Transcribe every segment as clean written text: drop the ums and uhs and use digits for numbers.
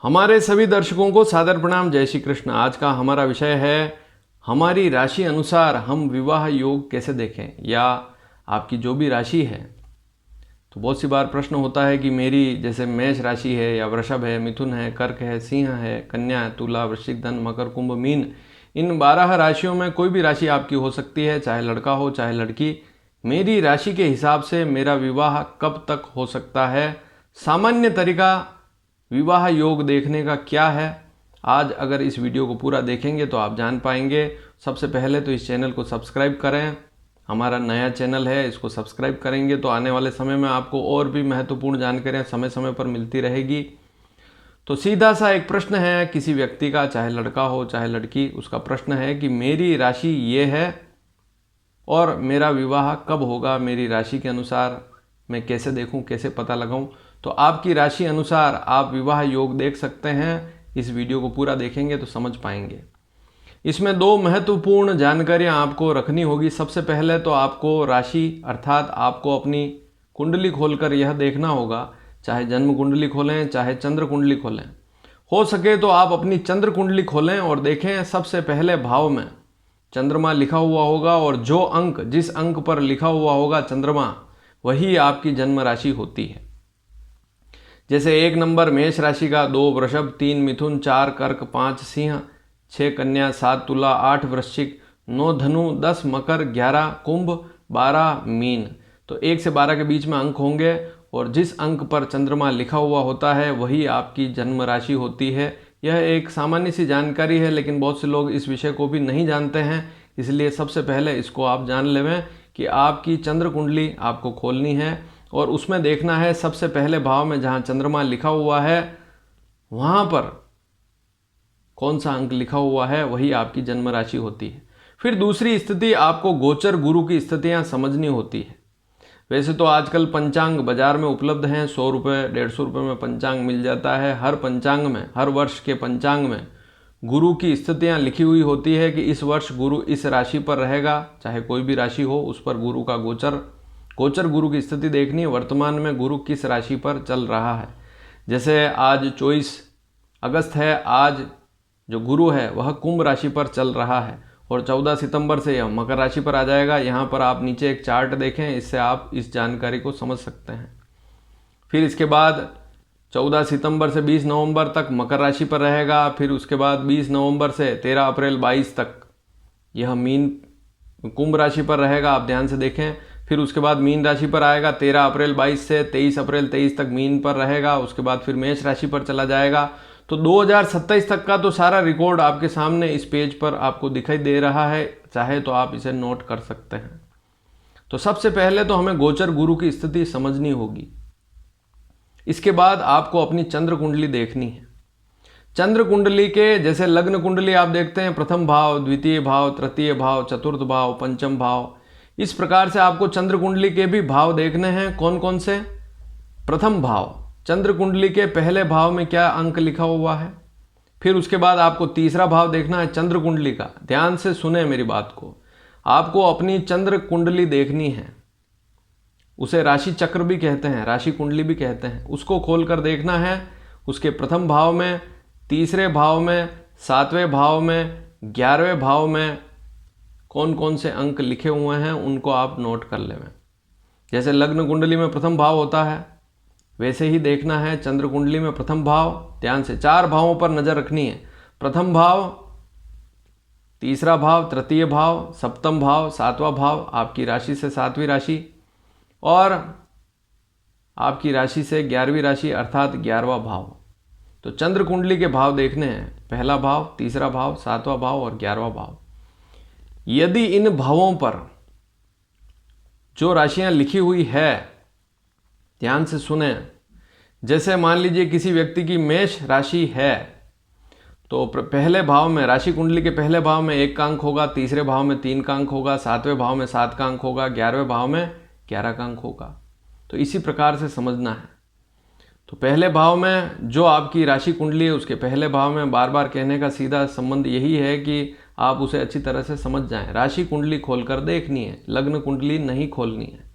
हमारे सभी दर्शकों को सादर प्रणाम। जय श्री कृष्ण। आज का हमारा विषय है हमारी राशि अनुसार हम विवाह योग कैसे देखें, या आपकी जो भी राशि है। तो बहुत सी बार प्रश्न होता है कि मेरी जैसे मेष राशि है या वृषभ है, मिथुन है, कर्क है, सिंह है, कन्या है, तुला, वृश्चिक, धन, मकर, कुंभ, मीन, इन 12 राशियों में कोई भी राशि आपकी हो सकती है, चाहे लड़का हो चाहे लड़की। मेरी राशि के हिसाब से मेरा विवाह कब तक हो सकता है, सामान्य तरीका विवाह योग देखने का क्या है, आज अगर इस वीडियो को पूरा देखेंगे तो आप जान पाएंगे। सबसे पहले तो इस चैनल को सब्सक्राइब करें, हमारा नया चैनल है, इसको सब्सक्राइब करेंगे तो आने वाले समय में आपको और भी महत्वपूर्ण जानकारियां समय समय पर मिलती रहेगी। तो सीधा सा एक प्रश्न है किसी व्यक्ति का, चाहे लड़का हो चाहे लड़की, उसका प्रश्न है कि मेरी राशि ये है और मेरा विवाह कब होगा, मेरी राशि के अनुसार मैं कैसे देखूं, कैसे पता लगाऊं। तो आपकी राशि अनुसार आप विवाह योग देख सकते हैं। इस वीडियो को पूरा देखेंगे तो समझ पाएंगे। इसमें 2 महत्वपूर्ण जानकारियां आपको रखनी होगी। सबसे पहले तो आपको राशि अर्थात आपको अपनी कुंडली खोलकर यह देखना होगा, चाहे जन्म कुंडली खोलें चाहे चंद्र कुंडली खोलें। हो सके तो आप अपनी चंद्र कुंडली खोलें और देखें सबसे पहले भाव में चंद्रमा लिखा हुआ होगा, और जो अंक, जिस अंक पर लिखा हुआ होगा चंद्रमा, वही आपकी जन्म राशि होती है। जैसे 1 नंबर मेष राशि का, 2 वृषभ, 3 मिथुन, 4 कर्क, 5 सिंह, 6 कन्या, 7 तुला, 8 वृश्चिक, 9 धनु, 10 मकर, 11 कुंभ, 12 मीन। तो 1 से 12 के बीच में अंक होंगे, और जिस अंक पर चंद्रमा लिखा हुआ होता है वही आपकी जन्म राशि होती है। यह एक सामान्य सी जानकारी है, लेकिन बहुत से लोग इस विषय को भी नहीं जानते हैं, इसलिए सबसे पहले इसको आप जान लें कि आपकी चंद्र कुंडली आपको खोलनी है और उसमें देखना है सबसे पहले भाव में जहाँ चंद्रमा लिखा हुआ है वहाँ पर कौन सा अंक लिखा हुआ है, वही आपकी जन्म राशि होती है। फिर दूसरी स्थिति, आपको गोचर गुरु की स्थितियाँ समझनी होती है। वैसे तो आजकल पंचांग बाजार में उपलब्ध हैं, 100 रुपये 150 रुपये में पंचांग मिल जाता है। हर पंचांग में, हर वर्ष के पंचांग में गुरु की स्थितियाँ लिखी हुई होती है कि इस वर्ष गुरु इस राशि पर रहेगा, चाहे कोई भी राशि हो, उस पर गुरु का गोचर गुरु की स्थिति देखनी है, वर्तमान में गुरु किस राशि पर चल रहा है। जैसे आज 24 अगस्त है, आज जो गुरु है वह कुंभ राशि पर चल रहा है और 14 सितंबर से यह मकर राशि पर आ जाएगा। यहाँ पर आप नीचे एक चार्ट देखें, इससे आप इस जानकारी को समझ सकते हैं। फिर इसके बाद 14 सितंबर से 20 नवंबर तक मकर राशि पर रहेगा। फिर उसके बाद 20 नवंबर से 13 अप्रैल 22 तक यह मीन कुंभ राशि पर रहेगा, आप ध्यान से देखें। फिर उसके बाद मीन राशि पर आएगा, 13 अप्रैल 22 से 23 अप्रैल 23 तक मीन पर रहेगा। उसके बाद फिर मेष राशि पर चला जाएगा। तो 2027 तक का तो सारा रिकॉर्ड आपके सामने इस पेज पर आपको दिखाई दे रहा है, चाहे तो आप इसे नोट कर सकते हैं। तो सबसे पहले तो हमें गोचर गुरु की स्थिति समझनी होगी। इसके बाद आपको अपनी चंद्र कुंडली देखनी है। चंद्र कुंडली के जैसे लग्न कुंडली आप देखते हैं, प्रथम भाव, द्वितीय भाव, तृतीय भाव, चतुर्थ भाव, पंचम भाव, इस प्रकार से आपको चंद्र कुंडली के भी भाव देखने हैं। कौन कौन से? प्रथम भाव, चंद्र कुंडली के पहले भाव में क्या अंक लिखा हुआ है। फिर उसके बाद आपको तीसरा भाव देखना है चंद्र कुंडली का। ध्यान से सुने मेरी बात को, आपको अपनी चंद्र कुंडली देखनी है। उसे राशि चक्र भी कहते हैं, राशि कुंडली भी कहते हैं। उसको खोलकर देखना है। उसके प्रथम भाव में, तीसरे भाव में, 7वें भाव में, 11वें भाव में कौन कौन से अंक लिखे हुए हैं उनको आप नोट कर लें। जैसे लग्न कुंडली में प्रथम भाव होता है, वैसे ही देखना है चंद्र कुंडली में प्रथम भाव। ध्यान से 4 भावों पर नजर रखनी है। प्रथम भाव, तीसरा भाव, तृतीय भाव, सप्तम भाव, 7वां भाव, आपकी राशि से 7वीं राशि, और आपकी राशि से 11वीं राशि अर्थात 11वां भाव। तो चंद्र कुंडली के भाव देखने हैं, पहला भाव, तीसरा भाव, 7वां भाव और 11वां भाव। यदि इन भावों पर जो राशियां लिखी हुई है, ध्यान से सुने, जैसे मान लीजिए किसी व्यक्ति की मेष राशि है तो पहले भाव में, राशि कुंडली के पहले भाव में 1 का अंक होगा, तीसरे भाव में 3 का अंक होगा, 7वें भाव में 7 का अंक होगा, 11वें भाव में 11 का अंक होगा। तो इसी प्रकार से समझना है। तो पहले भाव में जो आपकी राशि कुंडली है उसके पहले भाव में, बार बार कहने का सीधा संबंध यही है कि आप उसे अच्छी तरह से समझ जाएं। राशि कुंडली खोलकर देखनी है, लग्न कुंडली नहीं खोलनी है।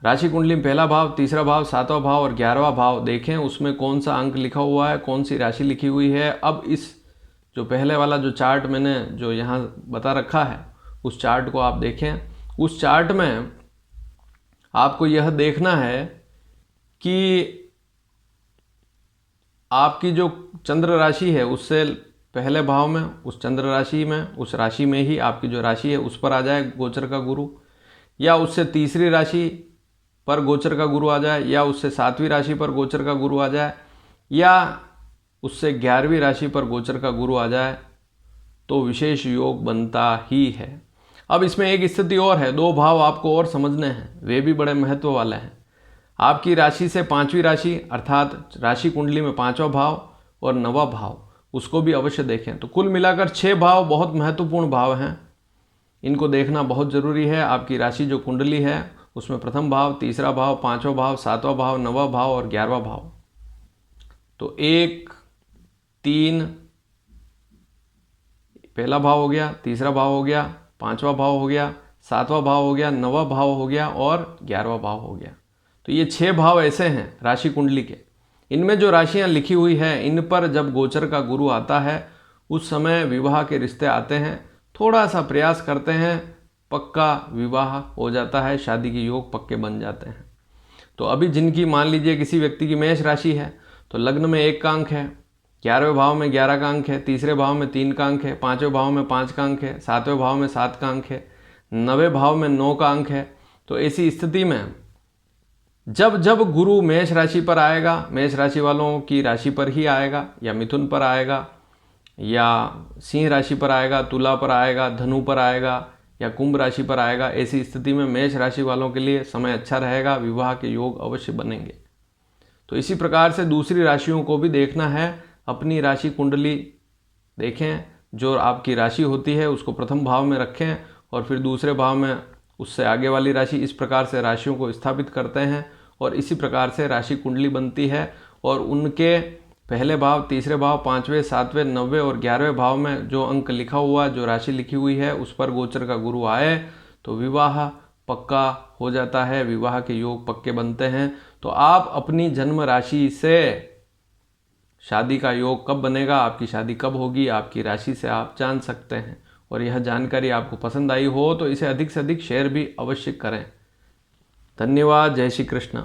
राशि कुंडली में पहला भाव, तीसरा भाव, सातवां भाव और 11वां भाव देखें, उसमें कौन सा अंक लिखा हुआ है, कौन सी राशि लिखी हुई है। अब इस जो पहले वाला जो चार्ट मैंने जो यहाँ बता रखा है, उस चार्ट को आप देखें। उस चार्ट में आपको यह देखना है कि आपकी जो चंद्र राशि है उससे पहले भाव में, उस चंद्र राशि में, उस राशि में ही आपकी जो राशि है उस पर आ जाए गोचर का गुरु, या उससे तीसरी राशि पर गोचर का गुरु आ जाए, या उससे 7वीं राशि पर गोचर का गुरु आ जाए, या उससे 11वीं राशि पर गोचर का गुरु आ जाए, तो विशेष योग बनता ही है। अब इसमें एक स्थिति और है, 2 भाव आपको और समझने हैं, वे भी बड़े महत्व वाले हैं। आपकी राशि से 5वीं राशि अर्थात राशि कुंडली में 5वां भाव और 9वां भाव, उसको भी अवश्य देखें। तो कुल मिलाकर 6 भाव बहुत महत्वपूर्ण भाव हैं, इनको देखना बहुत ज़रूरी है। आपकी राशि जो कुंडली है उसमें प्रथम भाव, तीसरा भाव, 5वां भाव, 7वां भाव, 9वां भाव और 11वां भाव। तो 1, 3 पहला भाव हो गया, तीसरा भाव हो गया, 5वां भाव हो गया, 7वां भाव हो गया, 9वां भाव हो गया और 11वां भाव हो गया। तो ये 6 भाव ऐसे हैं राशि कुंडली के। इनमें जो राशियां लिखी हुई है, इन पर जब गोचर का गुरु आता है उस समय विवाह के रिश्ते आते हैं। थोड़ा सा प्रयास करते हैं, पक्का विवाह हो जाता है, शादी के योग पक्के बन जाते हैं। तो अभी जिनकी मान लीजिए किसी व्यक्ति की मेष राशि है तो लग्न में 1 का अंक है, 11वें भाव में 11 का अंक है, तीसरे भाव में 3 का अंक है, 5वें भाव में 5 का अंक है, 7वें भाव में 7 का अंक है, 9वें भाव में 9 का अंक है। तो ऐसी स्थिति में जब जब गुरु मेष राशि पर आएगा, मेष राशि वालों की राशि पर ही आएगा, या मिथुन पर आएगा, या सिंह राशि पर आएगा, तुला पर आएगा, धनु पर आएगा, या कुंभ राशि पर आएगा, ऐसी स्थिति में मेष राशि वालों के लिए समय अच्छा रहेगा, विवाह के योग अवश्य बनेंगे। तो इसी प्रकार से दूसरी राशियों को भी देखना है। अपनी राशि कुंडली देखें, जो आपकी राशि होती है उसको प्रथम भाव में रखें और फिर दूसरे भाव में उससे आगे वाली राशि, इस प्रकार से राशियों को स्थापित करते हैं और इसी प्रकार से राशि कुंडली बनती है। और उनके पहले भाव, तीसरे भाव, 5वें, 7वें, 9वें और 11वें भाव में जो अंक लिखा हुआ, जो राशि लिखी हुई है, उस पर गोचर का गुरु आए तो विवाह पक्का हो जाता है, विवाह के योग पक्के बनते हैं। तो आप अपनी जन्म राशि से शादी का योग कब बनेगा, आपकी शादी कब होगी, आपकी राशि से आप जान सकते हैं। और यह जानकारी आपको पसंद आई हो तो इसे अधिक से अधिक शेयर भी अवश्य करें। धन्यवाद। जय श्री कृष्ण।